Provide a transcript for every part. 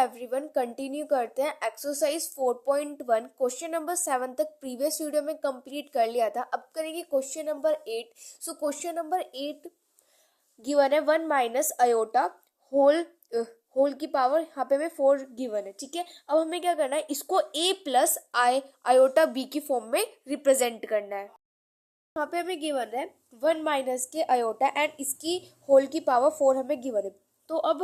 Everyone, continue करते हैं exercise 4.1 question number 7 तक प्रीवियस वीडियो में कंप्लीट कर लिया था। अब करेंगे question number 8। So question number 8 given है 1 माइनस आयोटा होल की पावर, यहाँ पे हमें 4 गिवन है। ठीक है, अब हमें क्या करना है, इसको a प्लस आयोटा b की फॉर्म में रिप्रेजेंट करना है। यहाँ पे हमें गिवन है 1 माइनस के आयोटा एंड इसकी होल की पावर 4 हमें गिवन है। तो अब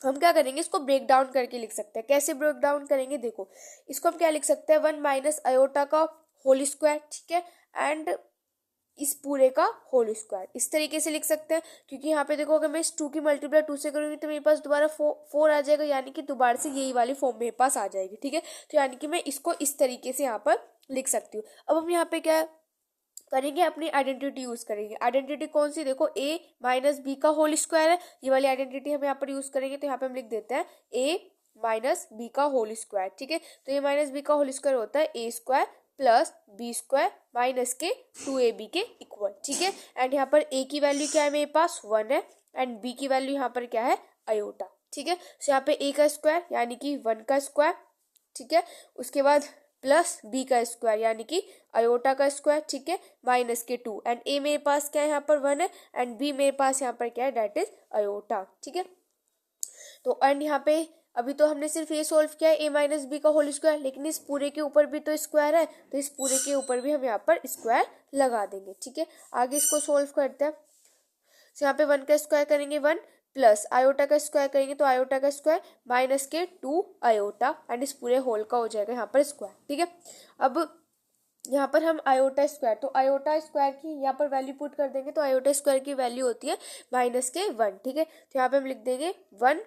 हम क्या करेंगे, इसको ब्रेक डाउन करके लिख सकते हैं। कैसे ब्रेक डाउन करेंगे, देखो इसको हम क्या लिख सकते हैं, 1 माइनस आयोटा का होल स्क्वायर, ठीक है, एंड इस पूरे का होल स्क्वायर, इस तरीके से लिख सकते हैं। क्योंकि यहाँ पे देखो, अगर मैं इस 2 की मल्टीप्लाई 2 से करूंगी तो मेरे पास दोबारा 4 आ जाएगा, यानी कि दोबारा से यही वाली फॉर्म मेरे पास आ जाएगी। ठीक है, तो यानी कि मैं इसको इस तरीके से यहाँ पर लिख सकती हूँ। अब हम यहाँ पे क्या करेंगे, अपनी आइडेंटिटी यूज करेंगे। आइडेंटिटी कौन सी, देखो a माइनस बी का होल स्क्वायर है, ये वाली आइडेंटिटी हम यहाँ पर यूज करेंगे। तो यहाँ पे हम लिख देते हैं a माइनस बी का होल स्क्वायर। ठीक है, तो a माइनस बी का होल स्क्वायर होता है a square plus B square minus के 2ab के इक्वल। ठीक है, एंड यहाँ पर a की वैल्यू क्या है, मेरे पास 1 है, एंड b की वैल्यू यहाँ पर क्या है, आयोटा। ठीक है, तो यहाँ पे a का स्क्वायर यानी कि 1 का स्क्वायर, ठीक है, उसके बाद प्लस बी का स्क्वायर यानी कि आयोटा का स्क्वायर, ठीक है, माइनस के 2, एंड ए मेरे पास क्या है, यहाँ पर 1 है, एंड बी मेरे पास यहाँ पर क्या है, डेट इज आयोटा। ठीक है, तो एंड यहाँ पे अभी तो हमने सिर्फ ये सोल्व किया है a माइनस बी का होल स्क्वायर, लेकिन इस पूरे के ऊपर भी तो स्क्वायर है, तो इस पूरे के ऊपर भी हम यहाँ पर स्क्वायर लगा देंगे। ठीक है, आगे इसको सोल्व करते हैं। तो यहाँ पे 1 का स्क्वायर करेंगे 1 प्लस आयोटा का स्क्वायर करेंगे तो आयोटा का स्क्वायर माइनस के 2 आयोटा, एंड इस पूरे होल का हो जाएगा यहाँ पर स्क्वायर। ठीक है, अब यहाँ पर हम आयोटा स्क्वायर, तो आयोटा स्क्वायर की यहाँ पर वैल्यू पुट कर देंगे, तो आयोटा स्क्वायर की वैल्यू होती है माइनस के 1। ठीक है, तो यहाँ पे हम लिख देंगे 1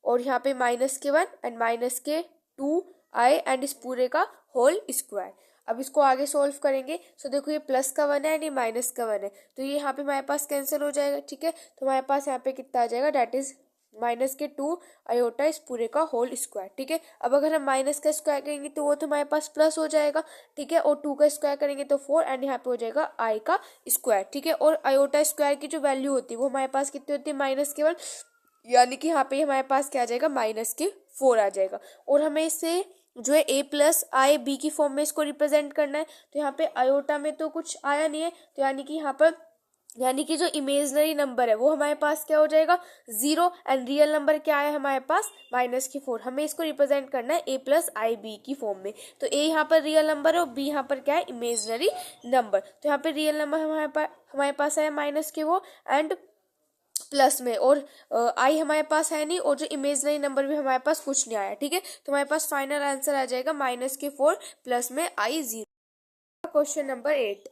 और यहाँ पे माइनस के 1 एंड माइनस के 2 आई एंड इस पूरे का होल स्क्वायर। अब इसको आगे सोल्व करेंगे, सो देखो ये प्लस का 1 है एंड ये माइनस का 1 है, तो ये यहाँ पे हमारे पास कैंसिल हो जाएगा। ठीक है, तो हमारे पास यहाँ पे कितना आ जाएगा, डेट इज माइनस के 2 आयोटा इस पूरे का होल स्क्वायर। ठीक है, अब अगर हम माइनस का स्क्वायर करेंगे तो वो तो हमारे पास प्लस हो जाएगा। ठीक है, और 2 का स्क्वायर करेंगे तो 4 एंड यहाँ पे हो जाएगा आई का स्क्वायर। ठीक है, और आयोटा स्क्वायर की जो वैल्यू होती है वो हमारे पास कितनी होती है, माइनस के 1, यानी कि यहाँ पे हमारे पास क्या आ जाएगा, माइनस के 4 आ जाएगा। और हमें इससे जो है a प्लस आई बी की फॉर्म में इसको रिप्रेजेंट करना है, तो यहाँ पे आयोटा में तो कुछ आया नहीं है, तो यानी कि यहाँ पर यानी कि जो इमेजनरी नंबर है वो हमारे पास क्या हो जाएगा, 0, एंड रियल नंबर क्या है हमारे पास, माइनस के 4। हमें इसको रिप्रेजेंट करना है a प्लस आई बी की फॉर्म में, तो a यहाँ पर रियल नंबर है और b यहाँ पर क्या है, इमेजनरी नंबर। तो यहाँ पे रियल नंबर हमारे पास है माइनस के वो एंड प्लस में, और आई हमारे पास है नहीं, और जो इमेजनरी नंबर भी हमारे पास कुछ नहीं आया। ठीक है, तो हमारे पास फाइनल आंसर आ जाएगा माइनस के 4 प्लस में आई 0। क्वेश्चन नंबर 8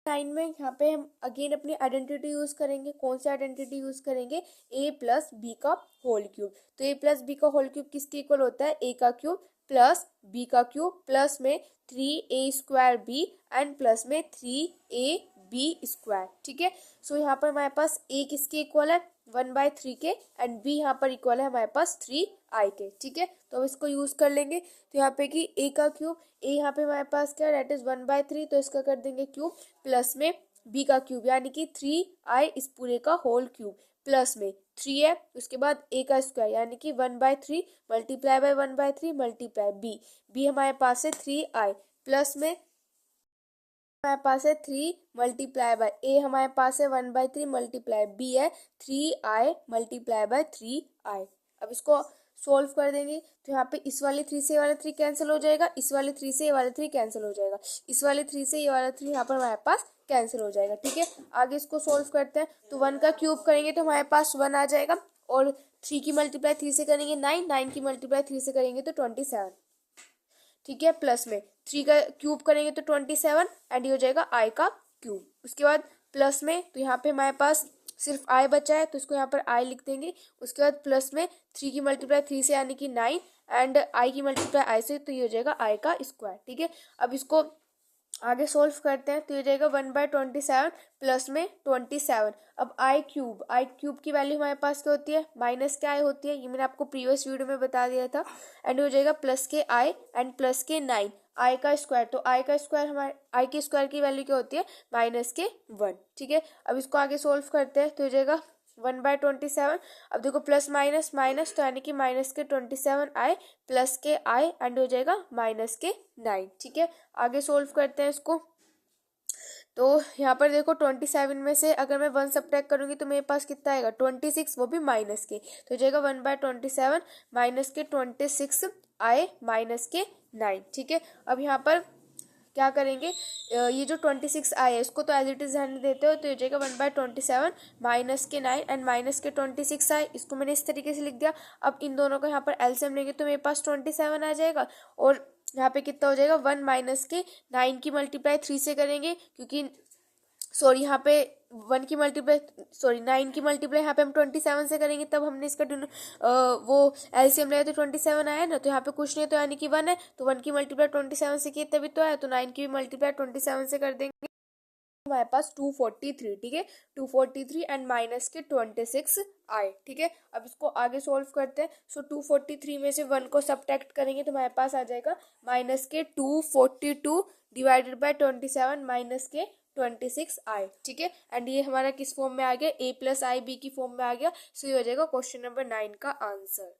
9 में यहाँ पे हम अगेन अपनी आइडेंटिटी यूज करेंगे। कौन सी आइडेंटिटी यूज करेंगे, a प्लस बी का होल क्यूब। तो a प्लस बी का होल क्यूब किसके इक्वल होता है, a का क्यूब प्लस b का क्यूब प्लस में 3a square b and plus में 3ab स्क्वायर। ठीक है, सो यहाँ पर हमारे पास a किसके इक्वल है, 1/3 के, एंड b यहाँ पर इक्वल है हमारे पास 3i के। ठीक है, तो हम इसको यूज कर लेंगे। तो यहाँ पे कि a का क्यूब, a यहाँ पे हमारे पास क्या है, डेट इज 1/3, तो इसका कर देंगे क्यूब प्लस में b का क्यूब यानी कि 3i इस पूरे का होल क्यूब प्लस में 3 है, उसके बाद a का स्क्वायर यानी कि 1/3 मल्टीप्लाई बाय 1/3 मल्टीप्लाई b हमारे पास है 3i प्लस में हमारे पास है 3 मल्टीप्लाई बाय a हमारे पास है 1/3 मल्टीप्लाई b है 3i मल्टीप्लाई बाय 3i। अब इसको सोल्व कर देंगे, तो यहाँ पे इस वाले 3 से ये वाला 3 कैंसिल हो जाएगा, इस वाले 3 से ये वाला 3 कैंसिल हो जाएगा, इस वाले 3 से ये वाला 3 यहाँ पर हमारे पास कैंसिल हो जाएगा। ठीक है, आगे इसको सोल्व करते हैं। तो 1 का क्यूब करेंगे तो हमारे पास 1 आ जाएगा, और 3 की मल्टीप्लाई 3 से करेंगे 9, 9 की मल्टीप्लाई 3 से करेंगे तो 27। ठीक है, प्लस में 3 का क्यूब करेंगे तो 27 एंड ये हो जाएगा आई का क्यूब। उसके बाद प्लस में, तो यहाँ पे हमारे पास सिर्फ आई बचा है तो इसको यहाँ पर आई लिख देंगे। उसके बाद प्लस में 3 की मल्टीप्लाई 3 से यानी कि 9 एंड आई की मल्टीप्लाई आई से, तो ये हो जाएगा आई का स्क्वायर। ठीक है, अब इसको आगे सोल्व करते हैं, तो ये जाएगा 1/27 प्लस में 27। अब आई क्यूब की वैल्यू हमारे पास क्या होती है, माइनस के आई होती है, ये मैंने आपको प्रीवियस वीडियो में बता दिया था, एंड हो जाएगा प्लस के आई एंड प्लस के 9 आई का स्क्वायर। तो आई का स्क्वायर हमारे आई के स्क्वायर की वैल्यू क्या होती है, माइनस के 1। ठीक है, अब इसको आगे सोल्व करते हैं, तो हो जाएगा 1/27। अब देखो प्लस माइनस माइनस, तो यानी कि माइनस के 27 आए, प्लस के आए, एंड हो जाएगा माइनस के 9। ठीक है, आगे सोल्व करते हैं इसको। तो यहाँ पर देखो 27 में से अगर मैं 1 सब्ट्रैक्ट करूंगी तो मेरे पास कितना आएगा 26, वो भी माइनस के, तो हो जाएगा 1/27 माइनस के 26 आए माइनस के 9। ठीक है, अब यहाँ पर क्या करेंगे, ये जो 26 आए है इसको तो एज इट इज रहने देते हो, तो हो जाएगा 1/27 माइनस के 9 एंड माइनस के 26 आए, इसको मैंने इस तरीके से लिख दिया। अब इन दोनों का यहाँ पर एलसीएम लेंगे तो मेरे पास 27 आ जाएगा, और यहाँ पे कितना हो जाएगा 1 माइनस के 9 की मल्टीप्लाई 3 से करेंगे, क्योंकि सॉरी यहाँ पे 1 की मल्टीप्लाई, सॉरी 9 की मल्टीप्लाई यहाँ पे हम 27 से करेंगे, तब हमने इसका वो एलसीएम लिया तो 27 आया ना, तो यहाँ पे कुछ नहीं, तो यानी कि 1 है, तो 1 की मल्टीप्लाई 27 से की तभी तो आया, तो 9 की मल्टीप्लाई 27 से कर देंगे, हमारे पास 243। ठीक है, 243 एंड माइनस के 26 आए। ठीक है, अब इसको आगे सोल्व करते हैं। सो 243 में से 1 को सब्ट्रैक्ट करेंगे तो हमारे पास आ जाएगा माइनस के 242 डिवाइडेड बाय 27 माइनस के 26 आए। ठीक है, एंड ये हमारा किस फॉर्म में आ गया, a प्लस आई बी की फॉर्म में आ गया। सो ये हो जाएगा क्वेश्चन नंबर 9 का आंसर।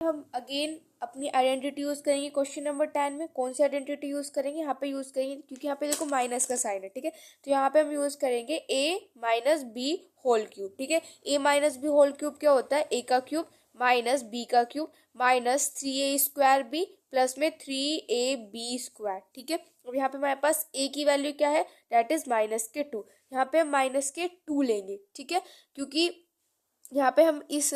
हम अगेन अपनी आइडेंटिटी यूज करेंगे क्वेश्चन नंबर 10 में। कौन सी आइडेंटिटी यूज करेंगे, यहाँ पे यूज करेंगे, क्योंकि यहाँ पे देखो माइनस का साइन है। ठीक है, तो यहाँ पे हम यूज करेंगे a minus B whole cube. ठीक है, a minus B whole cube क्या होता है, a का क्यूब माइनस b का cube minus 3a² b plus में 3ab²। ठीक है, अब यहाँ पे हमारे पास a की वैल्यू क्या है, दैट इज माइनस के 2। यहाँ पे हम माइनस के 2 लेंगे। ठीक है, क्योंकि यहाँ पे हम इस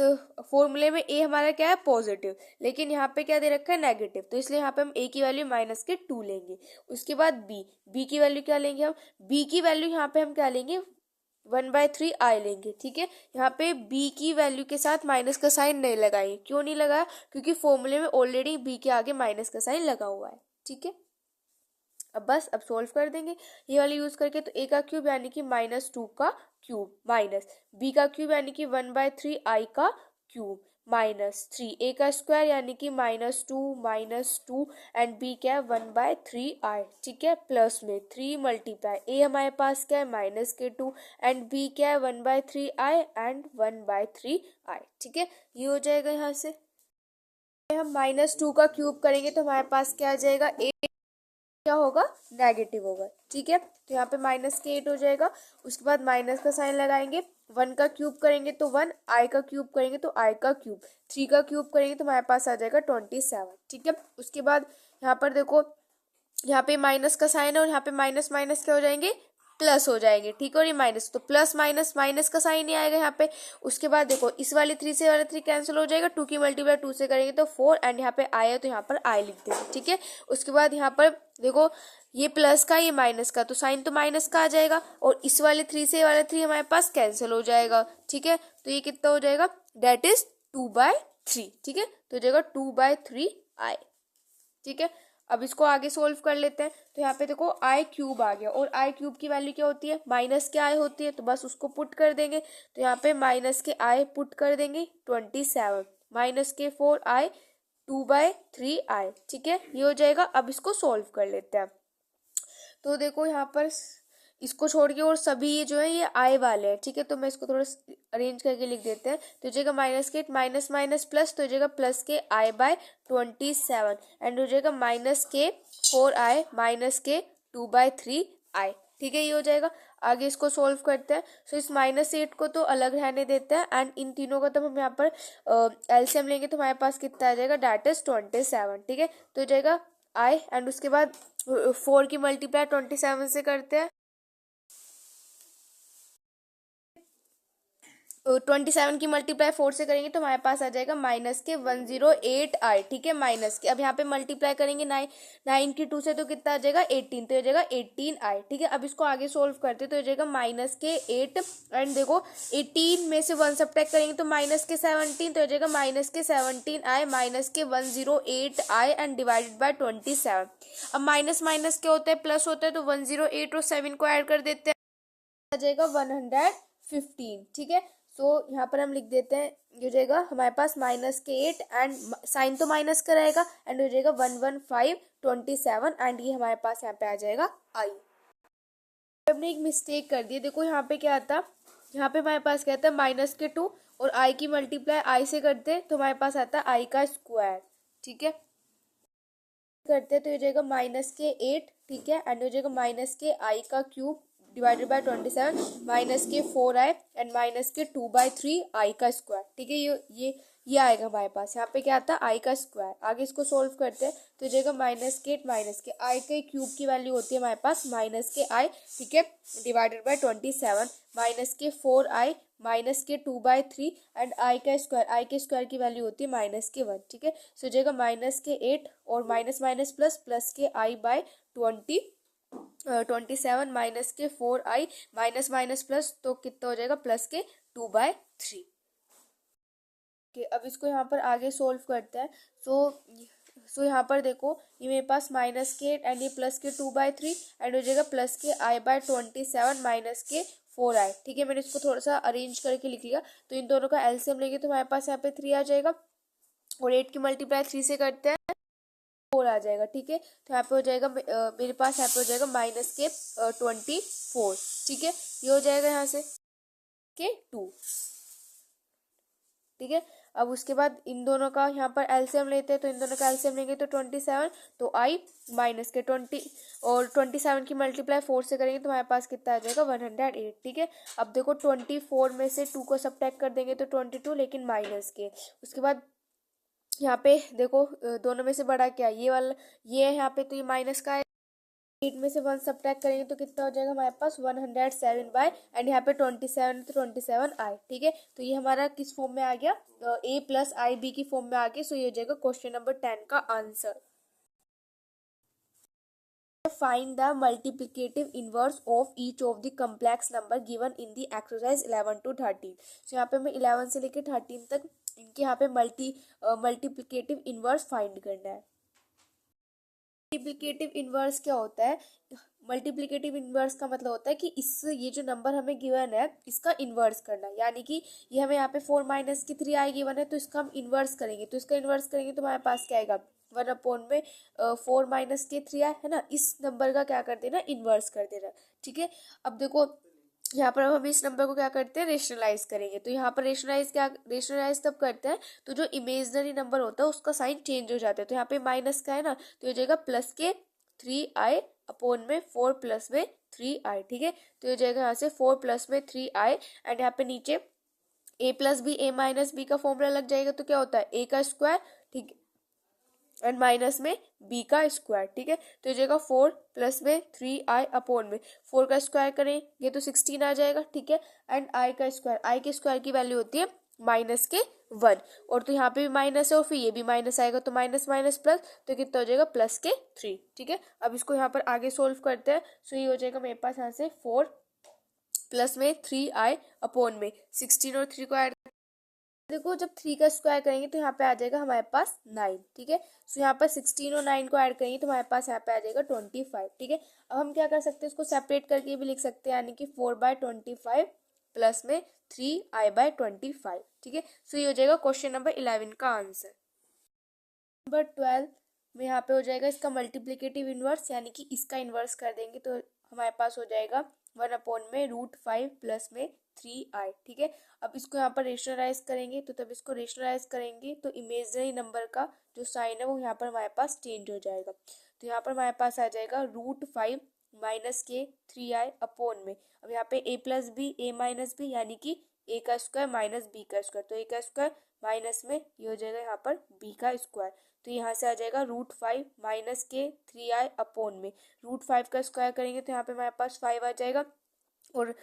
फॉर्मूले में a हमारा क्या है पॉजिटिव, लेकिन यहाँ पे क्या दे रखा है नेगेटिव, तो इसलिए यहाँ पे हम a की वैल्यू माइनस के 2 लेंगे। उसके बाद b की वैल्यू क्या लेंगे हम, b की वैल्यू यहाँ पे हम क्या लेंगे 1/3 आई लेंगे। ठीक है, यहाँ पे b की वैल्यू के साथ माइनस का साइन नहीं लगाएंगे। क्यों नहीं लगाया, क्योंकि फॉर्मूले में ऑलरेडी b के आगे माइनस का साइन लगा हुआ है। ठीक है, अब सोल्व कर देंगे ये वाली यूज करके। तो a का क्यूब यानी कि -2 का क्यूब माइनस b का क्यूब यानी कि 1/3 i का क्यूब माइनस 3a का स्क्वायर यानी कि -2 एंड b क्या है 1/3 i। ठीक है, प्लस में 3 मल्टीप्लाई a हमारे पास क्या है -2 एंड b क्या है 1/3 i एंड 1/3 i। ठीक है, ये हो जाएगा। यहाँ से हम -2 का क्यूब करेंगे तो हमारे पास क्या आ जाएगा, क्या होगा नेगेटिव होगा। ठीक है, तो यहाँ पे -8 हो जाएगा। उसके बाद माइनस का साइन लगाएंगे, 1 का क्यूब करेंगे तो 1, i का क्यूब करेंगे तो i का क्यूब, 3 का क्यूब करेंगे तो हमारे पास आ जाएगा 27। ठीक है, उसके बाद यहाँ पर देखो यहाँ पे माइनस का साइन है और यहाँ पे माइनस माइनस क्या हो जाएंगे प्लस हो जाएंगे। ठीक है, और ये माइनस, तो प्लस माइनस माइनस का साइन ही आएगा यहाँ पे। उसके बाद देखो इस वाली 3 से वाला 3 कैंसिल हो जाएगा, 2 की मल्टीप्लाई 2 से करेंगे तो 4 एंड यहाँ पे आई है तो यहाँ पर आई लिख देंगे। ठीक है, उसके बाद यहाँ पर देखो ये प्लस का ये माइनस का, तो साइन तो माइनस का आ जाएगा, और इस वाले 3 से वाला 3 हमारे पास कैंसिल हो जाएगा। ठीक है, तो ये कितना हो जाएगा, डेट इज 2/3। ठीक है, तो हो जाएगा 2/3 आई। ठीक है, अब इसको आगे सोल्व कर लेते हैं। तो यहाँ पे देखो आई क्यूब आ गया, और आई क्यूब की वैल्यू क्या होती है माइनस के आई होती है, तो बस उसको पुट कर देंगे। तो यहाँ पे माइनस के आई पुट कर देंगे 27 माइनस के 4 आई 2/3 आई। ठीक है, ये हो जाएगा। अब इसको सोल्व कर लेते हैं। तो देखो यहाँ पर इसको छोड़ के और सभी ये जो है ये आई वाले हैं। ठीक है, तो मैं इसको थोड़ा अरेंज करके लिख देते हैं। तो हो जाएगा -8 माइनस माइनस प्लस, तो हो जाएगा प्लस के i/27 एंड हो जाएगा माइनस के 4 आई माइनस के 2/3 आई। ठीक है, ये हो जाएगा। आगे इसको सोल्व करते हैं। सो इस -8 को तो अलग रहने देते हैं एंड इन तीनों का तो हम यहाँ पर एलसीएम लेंगे तो हमारे पास कितना आ जाएगा, डेट इज 27। ठीक है, तो हो जाएगा आई एंड उसके बाद 4 की मल्टीप्लाई 27 से करते हैं, 27 की मल्टीप्लाई 4 से करेंगे तो हमारे पास आ जाएगा माइनस के 108 आई। ठीक है, माइनस के अब यहाँ पे मल्टीप्लाई करेंगे 9 की 2 से तो कितना आ जाएगा 18, तो हो जाएगा 18 आई। ठीक है, अब इसको आगे सोल्व करते तो हो जाएगा माइनस के 8 एंड देखो 18 में से 1 सब्ट्रैक्ट करेंगे तो माइनस के 17, तो हो जाएगा माइनस के 17 आई माइनस के 108 आई एंड डिवाइडेड बाय 27। अब माइनस माइनस क्या होता है प्लस होता है, तो 108 और 7 को ऐड कर देते हैं, आ जाएगा 115। ठीक है, तो यहाँ पर हम लिख देते हैं, ये हो जाएगा हमारे पास माइनस के 8 एंड साइन तो माइनस का रहेगा एंड हो जाएगा 11527 एंड ये हमारे पास यहाँ पे आ जाएगा आई। हमने एक मिस्टेक कर दी, देखो यहाँ पे क्या आता यहाँ पे हमारे पास कहता है -2 और आई की मल्टीप्लाई आई से करते हैं तो हमारे पास आता है आई का स्क्वायर। ठीक है, करते हैं तो ये जाएगा -8, ठीक है, एंड हो जाएगा -आई का cube divided by 27 -4i and -2/3 आई का स्क्वायर। ठीक है, ये आएगा हमारे पास। यहाँ पे क्या आता है आई का स्क्वायर। आगे इसको सोल्व करते हैं तो जाएगा -8 आई के क्यूब की वैल्यू होती है हमारे पास -आई, ठीक है, divided by 27 -4i -2/3 and I के स्क्वायर की वैल्यू होती है -1। ठीक है, सो जाएगा -8 और माइनस प्लस के आई बाय 27 -4i माइनस प्लस तो कितना हो जाएगा +2/3। अब इसको यहाँ पर आगे सोल्व करते हैं। सो यहाँ पर देखो, ये मेरे पास -8 एंड ये +2/3 एंड हो जाएगा +i/27 -4i। ठीक है, मैंने इसको थोड़ा सा अरेंज करके लिख लिया। तो इन दोनों का एलसीएम लेंगे तो हमारे पास यहाँ पे 3 आ जाएगा और 8 की मल्टीप्लाई 3 से करते हैं 4 आ जाएगा। ठीक है, तो यहाँ पे हो जाएगा मेरे पास यहाँ पे हो जाएगा -24। ठीक है, ये हो जाएगा यहाँ से के 2। ठीक है, अब उसके बाद इन दोनों का यहाँ पर एलसीएम लेते हैं तो इन दोनों का एलसीएम लेंगे तो 27, तो आई -20 और 27 की मल्टीप्लाई 4 से करेंगे तो हमारे पास कितना आ जाएगा 108। ठीक है, अब देखो 24 में से 2 को सब्ट्रैक्ट कर देंगे तो 22, लेकिन माइनस के। उसके बाद यहाँ पे देखो दोनों में से बड़ा क्या है, ये वाला ये है यहाँ पे, तो ये माइनस का है। 8 में से 1 सब्ट्रैक्ट करेंगे तो कितना हो जाएगा हमारे पास 107 एंड यहाँ पे 27 तो 27 आई। ठीक है, तो ये हमारा किस फॉर्म में आ गया, a + ib की फॉर्म में आ गया। सो ये हो जाएगा क्वेश्चन नंबर 10 का answer. Find the multiplicative inverse of each of the complex number given in the exercise 11 to 13। so यहाँ पे हमें 11 से लेकर 13 तक इनके यहाँ पे मल्टीप्लिकेटिव इनवर्स फाइंड करना है। मल्टीप्लिकेटिव इनवर्स क्या होता है? मल्टीप्लिकेटिव इनवर्स का मतलब होता है कि ये जो नंबर हमें गिवन है इसका इनवर्स करना, यानी कि ये हमें यहाँ पे 4 - 3 आई गिवन है तो इसका हम इनवर्स करेंगे। तो इसका इनवर्स करेंगे तो हमारे पास क्या आएगा 1/में 4 - 3 आई है ना, इस नंबर का क्या कर देना इनवर्स कर देना। ठीक है, अब देखो यहाँ पर हम इस नंबर को क्या करते हैं रेशनलाइज करेंगे। तो यहाँ पर रेशनलाइज तब करते हैं तो जो इमेजनरी नंबर होता है उसका साइन चेंज हो जाता है। तो यहाँ पे माइनस का है ना, तो हो जाएगा +3i अपॉन में 4 + 3i। ठीक है, तो हो जाएगा यहाँ से 4 + 3i एंड यहाँ पे नीचे a + b a - b का फॉर्मूला लग जाएगा। तो क्या होता है a का स्क्वायर, ठीक है, एंड माइनस में b का स्क्वायर। ठीक है, तो हो जाएगा 4 + 3i अपॉन में 4 का स्क्वायर करेंगे तो 16 आ जाएगा। ठीक है, एंड i का स्क्वायर की वैल्यू होती है -1 और तो यहाँ पे भी माइनस है और फिर ये भी माइनस आएगा तो माइनस प्लस तो कितना हो जाएगा +3। ठीक है, अब इसको यहाँ पर आगे सोल्व करते हैं। सो ये हो जाएगा मेरे पास यहाँ से 4 + 3i अपॉन में 16 और 3 को ऐड, देखो जब 3 का स्क्वायर करेंगे तो यहाँ पे आ जाएगा हमारे पास 9। ठीक है, सो यहाँ पर 16 और 9 को ऐड करेंगे तो हमारे पास यहाँ पे आ जाएगा 25। ठीक है, अब हम क्या कर सकते हैं इसको सेपरेट करके भी लिख सकते हैं, यानी कि 4/25 प्लस में 3i/25। ठीक है, सो ये हो जाएगा क्वेश्चन नंबर 11 का आंसर। नंबर 12 में यहाँ पे हो जाएगा इसका मल्टीप्लिकेटिव इनवर्स, यानी कि इसका इनवर्स कर देंगे तो हमारे पास हो जाएगा 1/में √5 प्लस में 3i। ठीक है, अब इसको यहाँ पर रेशनलाइज करेंगे तो तब इसको रेशनलाइज करेंगे तो इमेजनरी नंबर का जो साइन है वो यहाँ पर हमारे पास चेंज हो जाएगा। तो यहाँ पर हमारे पास आ जाएगा √5 - 3i अपॉन में, अब यहाँ पे a + b a - b यानी कि a का स्क्वायर माइनस b का स्क्वायर, तो a का स्क्वायर माइनस में ये हो जाएगा यहाँ पर b का स्क्वायर। तो यहाँ से आ जाएगा √5 - 3i अपॉन में √5 का स्क्वायर करेंगे तो यहाँ पे हमारे पास 5 आ जाएगा और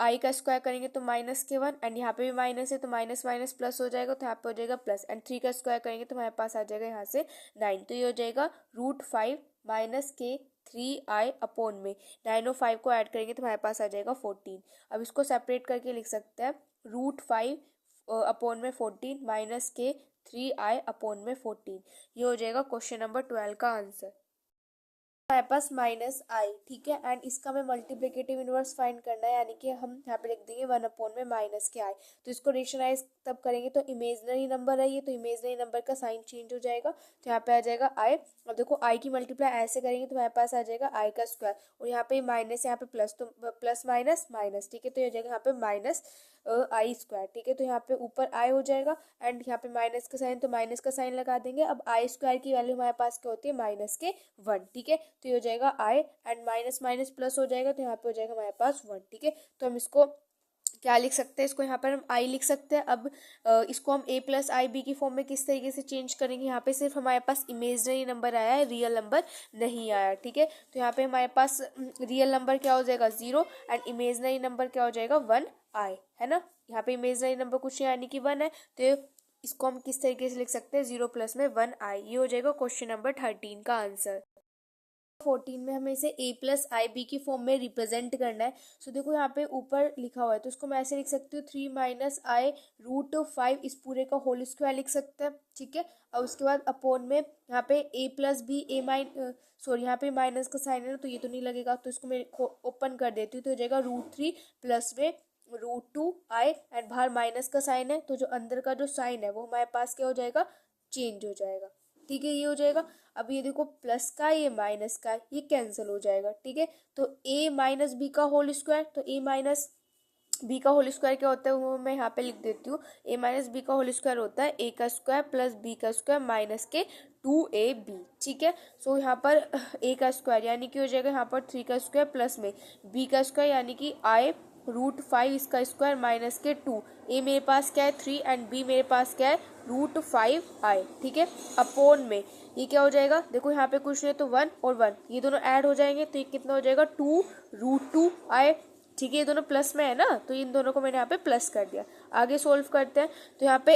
i का स्क्वायर करेंगे तो -1 एंड यहाँ पे भी माइनस है तो माइनस प्लस हो जाएगा तो यहाँ पे हो जाएगा प्लस एंड 3 का स्क्वायर करेंगे तो हमारे पास आ जाएगा यहाँ से 9। तो ये हो जाएगा √5 - 3i अपॉन में 9 और 5 को ऐड करेंगे तो हमारे पास आ जाएगा 14। अब इसको सेपरेट करके लिख सकते हैं √5 अपॉन में 14 - 3i अपॉन में 14। ये हो जाएगा क्वेश्चन नंबर 12 का आंसर। हमारे पास माइनस आई, ठीक है। एंड इसका हमें मल्टीप्लिकेटिव इनवर्स फाइंड करना है, यानी कि हम यहाँ पे लिख देंगे 1 में माइनस के आई। तो इसको रेशनलाइज तब करेंगे तो इमेजनरी नंबर है ये, तो इमेजनरी नंबर का साइन चेंज हो जाएगा, तो यहाँ पे आ जाएगा आई। अब देखो आई की मल्टीप्लाई ऐसे करेंगे तो हमारे पास आ जाएगा आई का स्क्वायर, और यहाँ पे माइनस, यहाँ पे प्लस, तो प्लस माइनस माइनस, ठीक है। तो ये हो जाएगा यहाँ पे माइनस आई स्क्वायर, ठीक है। तो यहाँ पे ऊपर आई हो जाएगा एंड यहाँ पे माइनस का साइन, तो माइनस का साइन लगा देंगे। अब आई स्क्वायर की वैल्यू हमारे पास क्या होती है, -1, ठीक है। तो ये हो जाएगा आई एंड माइनस माइनस प्लस हो जाएगा, तो यहाँ पे हो जाएगा हमारे पास 1, ठीक है। तो हम इसको क्या लिख सकते हैं, इसको यहाँ पर हम आई लिख सकते हैं। अब इसको हम a प्लस आई बी की फॉर्म में किस तरीके से चेंज करेंगे, यहाँ पे सिर्फ हमारे पास इमेजनरी नंबर आया है, रियल नंबर नहीं आया, ठीक है। तो यहाँ पे हमारे पास रियल नंबर क्या हो जाएगा 0 एंड इमेजनरी नंबर क्या हो जाएगा 1 आई, है ना। यहाँ पे इमेजनरी नंबर कुछ यानी कि 1 है, तो इसको हम किस तरीके से लिख सकते हैं, 0 प्लस में 1 आई। ये हो जाएगा क्वेश्चन नंबर 13 का आंसर। 14 में हमें इसे a प्लस आई बी की फॉर्म में रिप्रेजेंट करना है। सो देखो यहाँ पे ऊपर लिखा हुआ है, तो उसको मैं ऐसे लिख सकती हूँ 3 माइनस आई रूट 5, इस पूरे का होल स्क्वायर लिख सकते हैं, ठीक है। और उसके बाद अपॉन में यहाँ पे a प्लस बी सॉरी यहाँ पे माइनस का साइन है ना, तो ये तो नहीं लगेगा, तो इसको मैं ओपन कर देती हूँ, तो हो जाएगा √3 प्लस में √2 आई एंड बाहर माइनस का साइन है, तो जो अंदर का जो साइन है वो हमारे पास क्या हो जाएगा, चेंज हो जाएगा, ठीक है। ये हो जाएगा। अब ये देखो प्लस का ये माइनस का ये कैंसिल हो जाएगा, ठीक है। तो a माइनस बी का होल स्क्वायर, तो a माइनस बी का होल स्क्वायर क्या होता है वो मैं यहाँ पे लिख देती हूँ। a माइनस बी का होल स्क्वायर होता है a का स्क्वायर प्लस b का स्क्वायर माइनस के 2ab, ठीक है। सो यहाँ पर a का स्क्वायर यानी कि हो जाएगा यहाँ पर 3 का स्क्वायर प्लस में b का स्क्वायर यानी कि i √5 इसका स्क्वायर माइनस के 2, a मेरे पास क्या है 3 एंड b मेरे पास क्या है √5 आई, ठीक है। अपॉन में ये क्या हो जाएगा, देखो यहाँ पे कुछ नहीं तो 1 और 1 ये दोनों ऐड हो जाएंगे, तो ये कितना हो जाएगा 2√2 आई, ठीक है। ये दोनों प्लस में है ना, तो इन दोनों को मैंने यहाँ पे प्लस कर दिया। आगे सोल्व करते हैं, तो यहाँ पे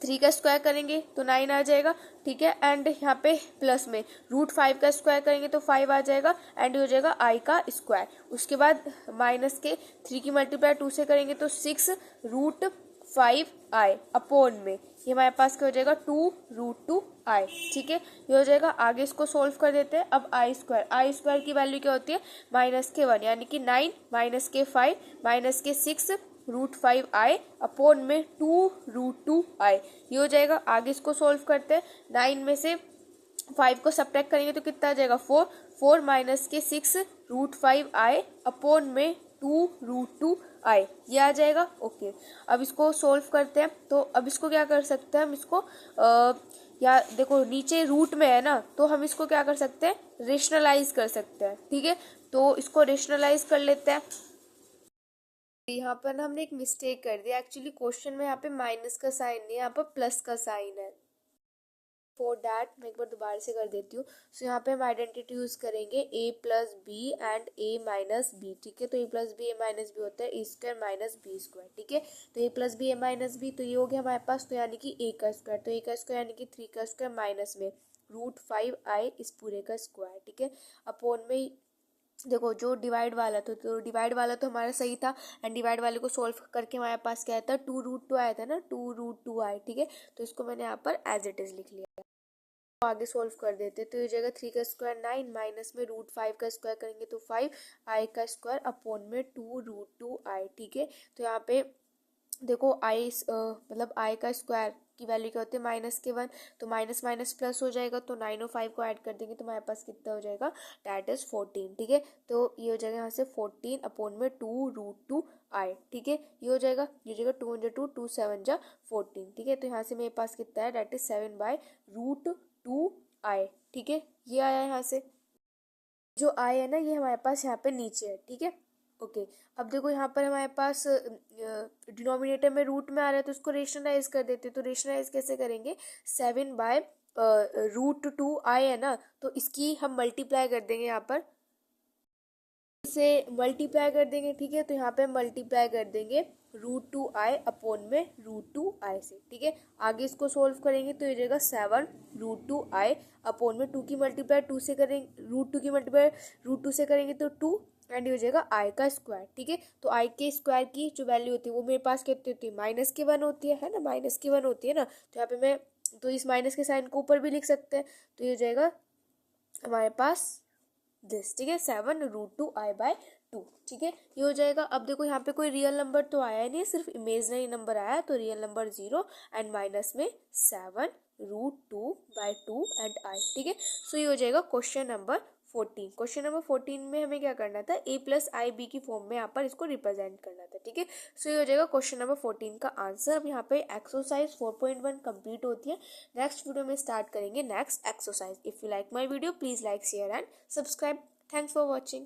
3 का स्क्वायर करेंगे तो 9 आ जाएगा, ठीक है। एंड यहाँ पे प्लस में √5 का स्क्वायर करेंगे तो 5 आ जाएगा एंड हो जाएगा आई का स्क्वायर। उसके बाद माइनस के 3 की मल्टीप्लाई 2 से करेंगे तो 6√5 आई अपॉन में ये हमारे पास क्या हो जाएगा 2√2 आई, ठीक है। ये हो जाएगा। आगे इसको सोल्व कर देते हैं। अब आई स्क्वायर की वैल्यू क्या होती है -1 यानी कि 9 माइनस के 5 माइनस के 6√5 आई अपॉन में 2√2 आई। ये हो जाएगा। आगे इसको सोल्व करते हैं। 9 में से 5 को सब्ट्रैक्ट करेंगे तो कितना आ जाएगा 4 माइनस के 6√5 आई अपॉन में 2√2 आई, ये आ जाएगा। ओके, अब इसको सोल्व करते हैं। तो अब इसको क्या कर सकते हैं हम इसको या देखो नीचे रूट में है ना, तो हम इसको क्या कर सकते हैं रेशनलाइज कर सकते हैं, ठीक है। तो इसको रेशनलाइज कर लेते हैं। यहाँ पर ना हमने एक मिस्टेक कर दी। एक्चुअली क्वेश्चन में यहाँ पे माइनस का साइन नहीं है, यहाँ पर प्लस का साइन है। फॉर डैट मैं एक बार दोबारा से कर देती हूँ। सो यहाँ पे हम आइडेंटिटी यूज करेंगे a plus B and a minus B, ठीक है। तो a plus B a minus B होता है A square minus B square, ठीक है। तो a plus B a minus B, तो ये हो गया हमारे पास, तो यानी कि a का स्क्वायर, तो a का स्क्वायर यानी कि 3 का स्क्वायर माइनस में √5 आई इस पूरे का स्क्वायर, ठीक है। अपॉन में देखो जो डिवाइड वाला तो डिवाइड वाला तो हमारा सही था एंड डिवाइड वाले को सोल्व करके हमारे पास क्या आया था 2√2 आया था ना, 2√2 आई, ठीक है। तो इसको मैंने यहाँ पर एज इट इज लिख लिया। तो आगे सोल्व कर देते, तो ये जगह 3 का स्क्वायर 9 माइनस में √5 का स्क्वायर करेंगे तो 5 आई का स्क्वायर अपॉन में 2√2 आई, ठीक है। तो यहाँ पे देखो आई मतलब आई का स्क्वायर की वैल्यू क्या होती है -1, तो माइनस माइनस प्लस हो जाएगा, तो 9 और 5 को ऐड कर देंगे तो हमारे पास कितना हो जाएगा दैट इज 14, ठीक है। तो ये हो जाएगा यहाँ से 14 अपॉन में 2√2 आई, ठीक है। ये हो जाएगा 2 × 2 2 7 जा 14, ठीक है। तो यहाँ से मेरे पास कितना है दैट इज 7/√2 आई, ठीक है। ये आया यहाँ से। जो आई है ना ये हमारे पास यहाँ पे नीचे है, ठीक है। ओके, अब देखो यहाँ पर हमारे पास डिनोमिनेटर में रूट में आ रहा है, तो उसको रेशनलाइज कर देते हैं। तो रेशनलाइज कैसे करेंगे 7/√2 आई है ना, तो इसकी हम मल्टीप्लाई कर देंगे, यहाँ पर इसे मल्टीप्लाई कर देंगे, ठीक है। तो यहाँ पे मल्टीप्लाई कर देंगे √2 आई अपॉन में √2 आई से, ठीक है। आगे इसको सोल्व करेंगे तो ये जाएगा 7√2 आई अपॉन में 2 की मल्टीप्लाई 2 से करेंगे, √2 की मल्टीप्लाई √2 से करेंगे तो 2 एंड ये हो जाएगा आई का स्क्वायर, ठीक है। तो आई के स्क्वायर की जो वैल्यू होती है वो मेरे पास कितनी होती है -1 होती है ना, -1 होती है ना। तो यहाँ पे मैं तो इस माइनस के साइन को ऊपर भी लिख सकते हैं, तो ये हो जाएगा हमारे पास दिस, ठीक है, 7√2i/2, ठीक है, ये हो जाएगा। अब देखो यहाँ पे कोई रियल नंबर तो आया नहीं, सिर्फ इमेजनरी नंबर आया, तो रियल नंबर 0 एंड माइनस में 7√2/2 एंड i, ठीक है। सो ये हो जाएगा क्वेश्चन नंबर 14। क्वेश्चन नंबर 14 में हमें क्या करना था, a+ib की फॉर्म में यहाँ पर इसको रिप्रेजेंट करना था, ठीक है। सो ये हो जाएगा क्वेश्चन नंबर 14 का आंसर। अब यहाँ पे एक्सरसाइज 4.1 कंप्लीट होती है। नेक्स्ट वीडियो में स्टार्ट करेंगे next exercise. If you like my video please like share and subscribe. Thanks for watching.